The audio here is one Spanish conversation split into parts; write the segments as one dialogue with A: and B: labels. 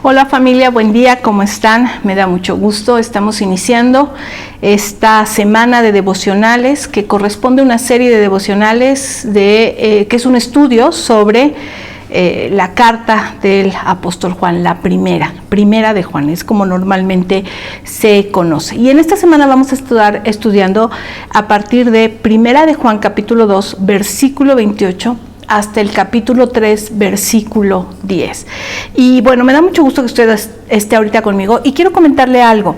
A: Hola familia, buen día, ¿cómo están? Me da mucho gusto, estamos iniciando esta semana de devocionales que corresponde a una serie de devocionales que es un estudio sobre la carta del apóstol Juan, la primera de Juan, es como normalmente se conoce. Y en esta semana vamos a estar estudiando a partir de primera de Juan capítulo 2, versículo 28, hasta el capítulo 3, versículo 10. Y bueno, me da mucho gusto que usted esté ahorita conmigo y quiero comentarle algo.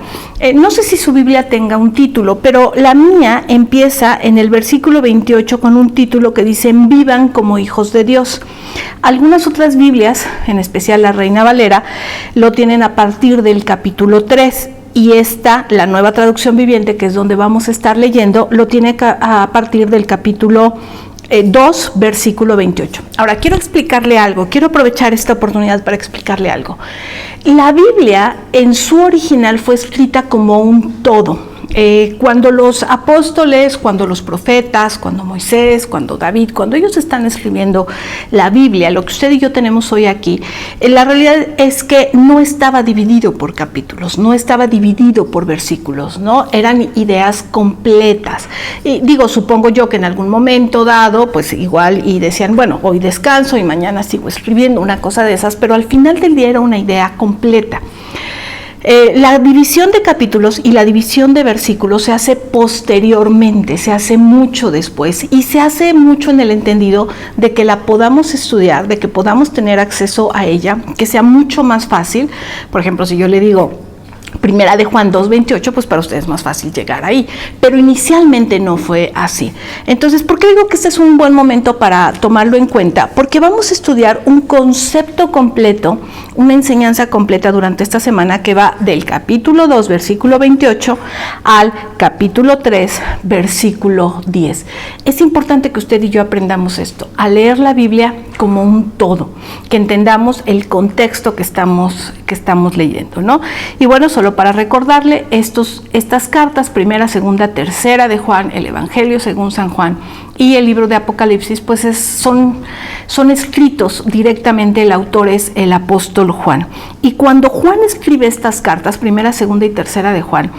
A: No sé si su Biblia tenga un título, pero la mía empieza en el versículo 28 con un título que dice: vivan como hijos de Dios. Algunas otras Biblias, en especial la Reina Valera, lo tienen a partir del capítulo 3. Y esta, la Nueva Traducción Viviente, que es donde vamos a estar leyendo, lo tiene a partir del capítulo 2, versículo 28. Ahora, quiero explicarle algo, quiero aprovechar esta oportunidad para explicarle algo. La Biblia, en su original, fue escrita como un todo. Cuando los apóstoles, cuando los profetas, cuando Moisés, cuando David, cuando ellos están escribiendo la Biblia, lo que usted y yo tenemos hoy aquí, la realidad es que no estaba dividido por capítulos, no estaba dividido por versículos, ¿no? Eran ideas completas. Y digo, supongo yo que en algún momento dado, pues igual, y decían, bueno, hoy descanso y mañana sigo escribiendo, una cosa de esas, pero al final del día era una idea completa. La división de capítulos y la división de versículos se hace posteriormente, se hace mucho después y se hace mucho en el entendido de que la podamos estudiar, de que podamos tener acceso a ella, que sea mucho más fácil. Por ejemplo, si yo le digo Primera de Juan 2:28, pues para ustedes es más fácil llegar ahí, pero inicialmente no fue así. Entonces, ¿por qué digo que este es un buen momento para tomarlo en cuenta? Porque vamos a estudiar un concepto completo, una enseñanza completa durante esta semana que va del capítulo 2, versículo 28 al capítulo 3, versículo 10. Es importante que usted y yo aprendamos esto, a leer la Biblia como un todo, que entendamos el contexto que estamos leyendo, ¿no? Y bueno, solo para recordarle, estas cartas, primera, segunda, tercera de Juan, el Evangelio según San Juan y el libro de Apocalipsis, pues son escritos directamente, el autor es el apóstol Juan. Y cuando Juan escribe estas cartas, primera, segunda y tercera de Juan,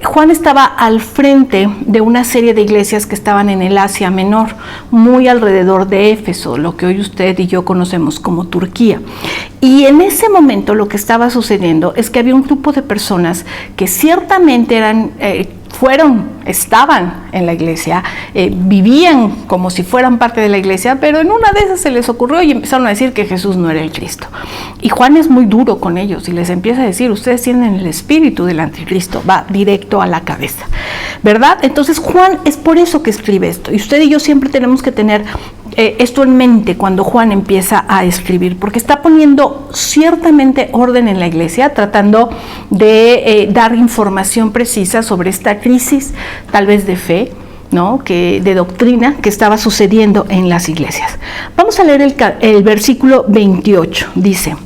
A: Juan estaba al frente de una serie de iglesias que estaban en el Asia Menor, muy alrededor de Éfeso, lo que hoy usted y yo conocemos como Turquía. Y en ese momento lo que estaba sucediendo es que había un grupo de personas que ciertamente estaban en la iglesia, vivían como si fueran parte de la iglesia, pero en una de esas se les ocurrió y empezaron a decir que Jesús no era el Cristo. Y Juan es muy duro con ellos y les empieza a decir: ustedes tienen el espíritu del anticristo, va directo a la cabeza, ¿verdad? Entonces Juan es por eso que escribe esto, y usted y yo siempre tenemos que tener esto en mente cuando Juan empieza a escribir, porque está poniendo ciertamente orden en la iglesia, tratando de dar información precisa sobre esta crisis, tal vez de fe, ¿no? De doctrina que estaba sucediendo en las iglesias. Vamos a leer el versículo 28, dice: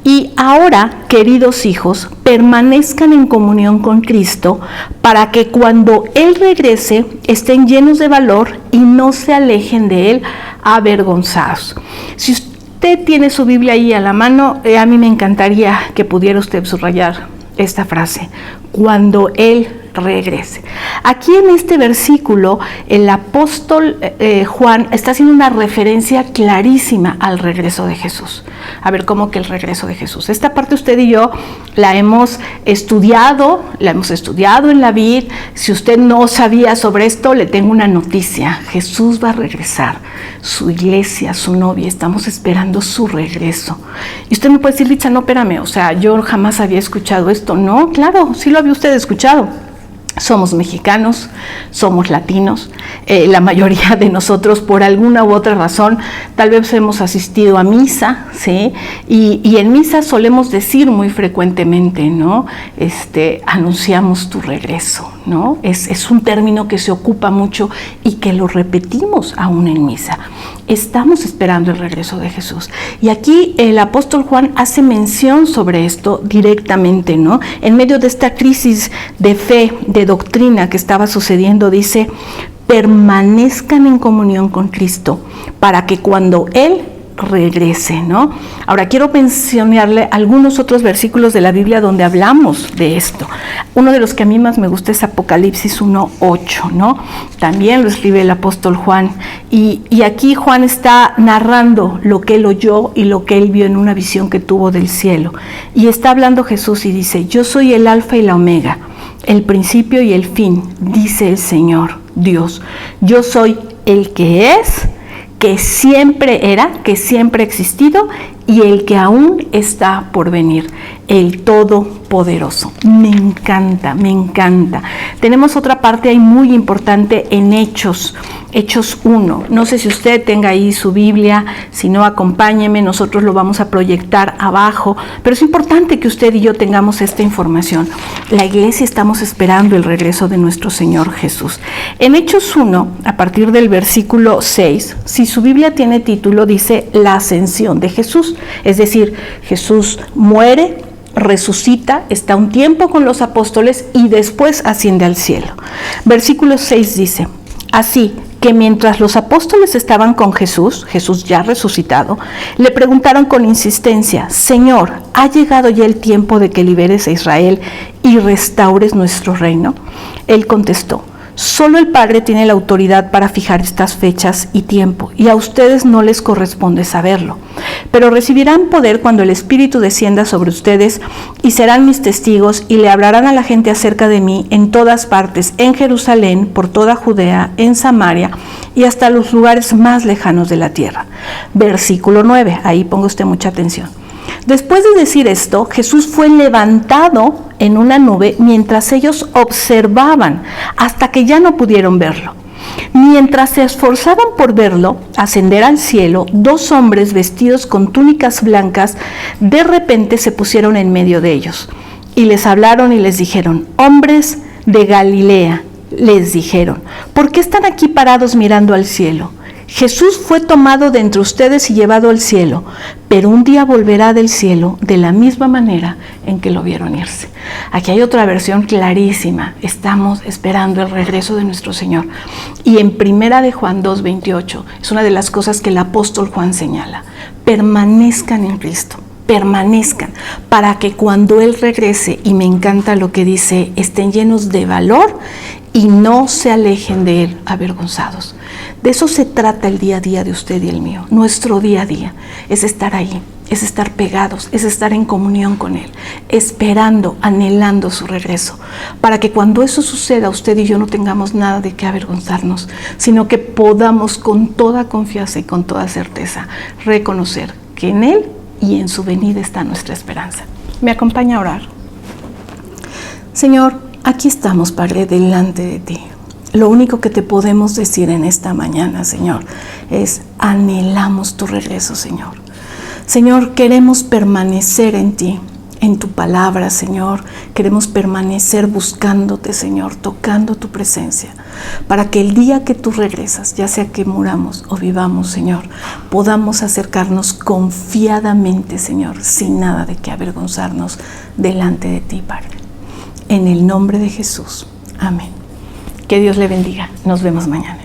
A: y ahora, queridos hijos, permanezcan en comunión con Cristo, para que cuando Él regrese estén llenos de valor y no se alejen de Él avergonzados. Si usted tiene su Biblia ahí a la mano, a mí me encantaría que pudiera usted subrayar esta frase: cuando Él regrese. Aquí en este versículo el apóstol Juan está haciendo una referencia clarísima al regreso de Jesús. A ver, ¿cómo que el regreso de Jesús? Esta parte usted y yo la hemos estudiado en la vid. Si usted no sabía sobre esto, le tengo una noticia: Jesús va a regresar, su iglesia, su novia, estamos esperando su regreso. Y usted me puede decir: Licha, no, espérame, o sea, yo jamás había escuchado esto. No, claro, sí lo había usted escuchado. Somos mexicanos, somos latinos, la mayoría de nosotros por alguna u otra razón tal vez hemos asistido a misa, ¿sí? Y en misa solemos decir muy frecuentemente, ¿no? Anunciamos tu regreso, ¿no? Es un término que se ocupa mucho y que lo repetimos aún en misa. Estamos esperando el regreso de Jesús. Y aquí el apóstol Juan hace mención sobre esto directamente, ¿no? En medio de esta crisis de fe, de doctrina que estaba sucediendo, dice: permanezcan en comunión con Cristo, para que cuando Él regrese, ¿no? Ahora quiero mencionarle algunos otros versículos de la Biblia donde hablamos de esto. Uno de los que a mí más me gusta es Apocalipsis 1:8, ¿no? También lo escribe el apóstol Juan, y aquí Juan está narrando lo que él oyó y lo que él vio en una visión que tuvo del cielo. Y está hablando Jesús y dice: yo soy el alfa y la omega, el principio y el fin, dice el Señor Dios. Yo soy el que es, que siempre era, que siempre ha existido y el que aún está por venir, el Todopoderoso. Me encanta, me encanta. Tenemos otra parte ahí muy importante en Hechos 1. No sé si usted tenga ahí su Biblia, si no, acompáñeme, nosotros lo vamos a proyectar abajo, pero es importante que usted y yo tengamos esta información. La iglesia estamos esperando el regreso de nuestro Señor Jesús. En Hechos 1, a partir del versículo 6, si su Biblia tiene título, dice la ascensión de Jesús, es decir, Jesús muere, resucita, está un tiempo con los apóstoles y después asciende al cielo. Versículo 6 dice: así que mientras los apóstoles estaban con Jesús, Jesús ya resucitado, le preguntaron con insistencia: Señor, ¿ha llegado ya el tiempo de que liberes a Israel y restaures nuestro reino? Él contestó: solo el Padre tiene la autoridad para fijar estas fechas y tiempo, y a ustedes no les corresponde saberlo. Pero recibirán poder cuando el Espíritu descienda sobre ustedes, y serán mis testigos, y le hablarán a la gente acerca de mí en todas partes, en Jerusalén, por toda Judea, en Samaria, y hasta los lugares más lejanos de la tierra. Versículo 9, ahí ponga usted mucha atención. Después de decir esto, Jesús fue levantado en una nube mientras ellos observaban, hasta que ya no pudieron verlo. Mientras se esforzaban por verlo ascender al cielo, dos hombres vestidos con túnicas blancas de repente se pusieron en medio de ellos y les hablaron y les dijeron: hombres de Galilea, les dijeron, ¿por qué están aquí parados mirando al cielo? Jesús fue tomado de entre ustedes y llevado al cielo, pero un día volverá del cielo de la misma manera en que lo vieron irse. Aquí hay otra versión clarísima: estamos esperando el regreso de nuestro Señor. Y en Primera de Juan 2:28 es una de las cosas que el apóstol Juan señala: permanezcan en Cristo, permanezcan, para que cuando Él regrese, y me encanta lo que dice, estén llenos de valor y no se alejen de Él avergonzados. De eso se trata el día a día de usted y el mío. Nuestro día a día es estar ahí, es estar pegados, es estar en comunión con Él, esperando, anhelando su regreso, para que cuando eso suceda, usted y yo no tengamos nada de qué avergonzarnos, sino que podamos con toda confianza y con toda certeza reconocer que en Él y en su venida está nuestra esperanza. ¿Me acompaña a orar? Señor, aquí estamos, Padre, delante de ti. Lo único que te podemos decir en esta mañana, Señor, es: anhelamos tu regreso, Señor. Señor, queremos permanecer en ti, en tu palabra, Señor. Queremos permanecer buscándote, Señor, tocando tu presencia, para que el día que tú regresas, ya sea que muramos o vivamos, Señor, podamos acercarnos confiadamente, Señor, sin nada de qué avergonzarnos delante de ti, Padre. En el nombre de Jesús. Amén. Que Dios le bendiga. Nos vemos mañana.